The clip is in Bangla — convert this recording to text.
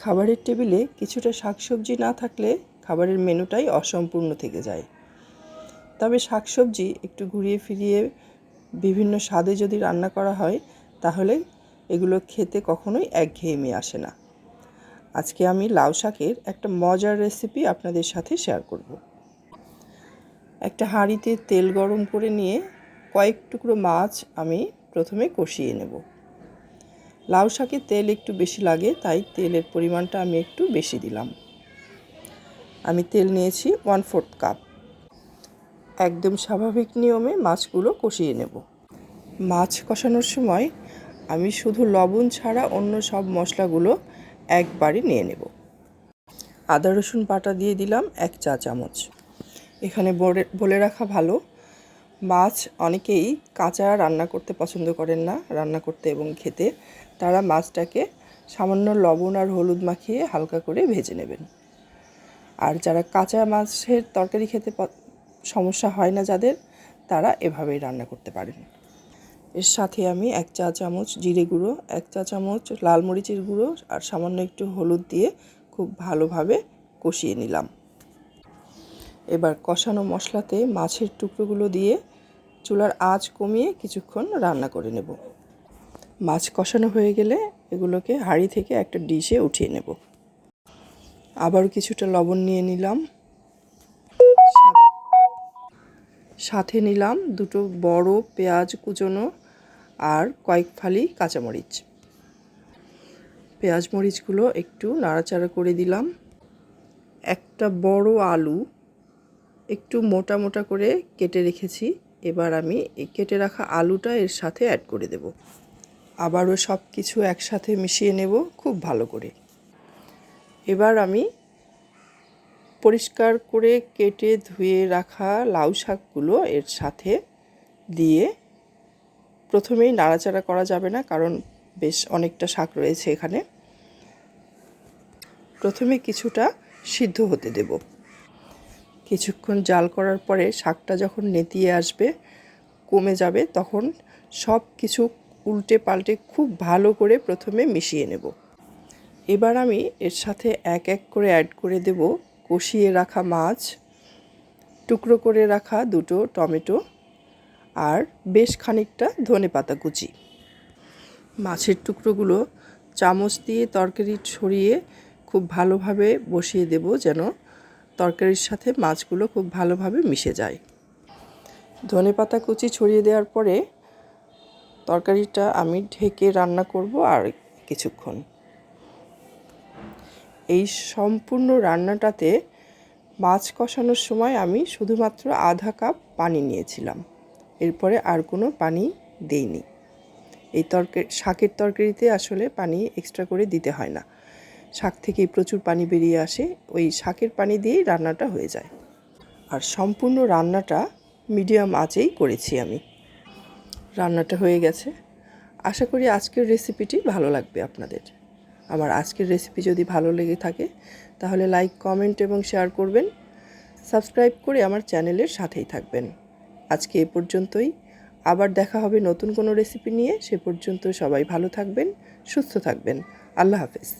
খাবারের টেবিলে কিছুটা শাকসবজি না থাকলে খাবারের মেনুটাই অসম্পূর্ণ থেকে যায়। তবে শাকসবজি একটু ঘুরিয়ে ফিরিয়ে বিভিন্ন স্বাদে যদি রান্না করা হয় তাহলে এগুলো খেতে কখনোই একঘেয়েমি আসে না। আজকে আমি লাউ শাকের একটা মজার রেসিপি আপনাদের সাথে শেয়ার করব। একটা হাঁড়িতে তেল গরম করে নিয়ে কয়েক টুকরো মাছ আমি প্রথমে কষিয়ে নেব। লাউ শাকে তেল একটু বেশি লাগে, তাই তেলের পরিমাণটা আমি একটু বেশি দিলাম। আমি তেল নিয়েছি 1/4 কাপ। একদম স্বাভাবিক নিয়মে মাছগুলো কষিয়ে নেব। মাছ কষানোর সময় আমি শুধু লবণ ছাড়া অন্য সব মশলাগুলো একবারই নিয়ে নেব। আদা রসুন বাটা দিয়ে দিলাম 1 চা চামচ। এখানে বলে রাখা ভালো, মাছ অনেকেই কাঁচা রান্না করতে পছন্দ করেন না, রান্না করতে এবং খেতে। তারা মাছটাকে সামান্য লবণ আর হলুদ মাখিয়ে হালকা করে ভেজে নেবেন। আর যারা কাঁচা মাছের তরকারি খেতে সমস্যা হয় না যাদের, তারা এভাবেই রান্না করতে পারেন। এর সাথে আমি 1 চা চামচ জিরে গুঁড়ো, 1 চা চামচ লাল মরিচের গুঁড়ো আর সামান্য একটু হলুদ দিয়ে খুব ভালোভাবে কষিয়ে নিলাম। এবার কষানো মশলাতে মাছের টুকরোগুলো দিয়ে চুলার আঁচ কমিয়ে কিছুক্ষণ রান্না করে নেব। মাছ কষানো হয়ে গেলে এগুলোকে হাঁড়ি থেকে একটা ডিশে উঠিয়ে নেব। আবারও কিছুটা লবণ নিয়ে নিলাম, সাথে নিলাম 2 বড় পেঁয়াজ কুচোনো আর কয়েক ফালি কাঁচামরিচ। পেঁয়াজ মরিচগুলো একটু নাড়াচাড়া করে দিলাম। একটা বড় আলু একটু মোটা মোটা করে কেটে রেখেছি। এবার আমি এই কেটে রাখা আলুটা এর সাথে অ্যাড করে দেব। আবারও সব কিছু একসাথে মিশিয়ে নেব খুব ভালো করে। এবার আমি পরিষ্কার করে কেটে ধুয়ে রাখা লাউ শাকগুলো এর সাথে দিয়ে প্রথমেই নাড়াচাড়া করা যাবে না, কারণ বেশ অনেকটা শাক রয়েছে এখানে। প্রথমে কিছুটা সিদ্ধ হতে দেব। কিছুক্ষণ জাল করার পরে শাকটা যখন নেতিয়ে আসবে, কমে যাবে, তখন সব কিছু উল্টে পাল্টে খুব ভালো করে প্রথমে মিশিয়ে নেব। এবার আমি এর সাথে এক এক করে অ্যাড করে দেব কষিয়ে রাখা মাছ, টুকরো করে রাখা 2 টমেটো আর বেশ খানিকটা ধনেপাতা কুচি। মাছের টুকরোগুলো চামচ দিয়ে তরকারি ছড়িয়ে খুব ভালোভাবে বসিয়ে দেব, যেন তরকারির সাথে মাছগুলো খুব ভালোভাবে মিশে যায়। ধনেপাতা কুচি ছড়িয়ে দেওয়ার পরে তরকারিটা আমি ঢেকে রান্না করব আর কিছুক্ষণ। এই সম্পূর্ণ রান্নাটাতে মাছ কষানোর সময় আমি শুধুমাত্র আধা কাপ পানি নিয়েছিলাম, এরপরে আর কোনো পানি দেইনি। এই শাকের তরকারিতে আসলে পানি এক্সট্রা করে দিতে হয় না, শাক থেকেই প্রচুর পানি বেরিয়ে আসে, ওই শাকের পানি দিয়েই রান্নাটা হয়ে যায়। আর সম্পূর্ণ রান্নাটা মিডিয়াম আঁচেই করেছি আমি। রান্নাটা হয়ে গেছে। আশা করি আজকের রেসিপিটি ভালো লাগবে আপনাদের। আমার আজকের রেসিপি যদি ভালো লেগে থাকে তাহলে লাইক, কমেন্ট এবং শেয়ার করবেন। সাবস্ক্রাইব করে আমার চ্যানেলের সাথেই থাকবেন। আজকে এ পর্যন্তই। আবার দেখা হবে নতুন কোনো রেসিপি নিয়ে। সে পর্যন্ত সবাই ভালো থাকবেন, সুস্থ থাকবেন। আল্লাহ হাফেজ।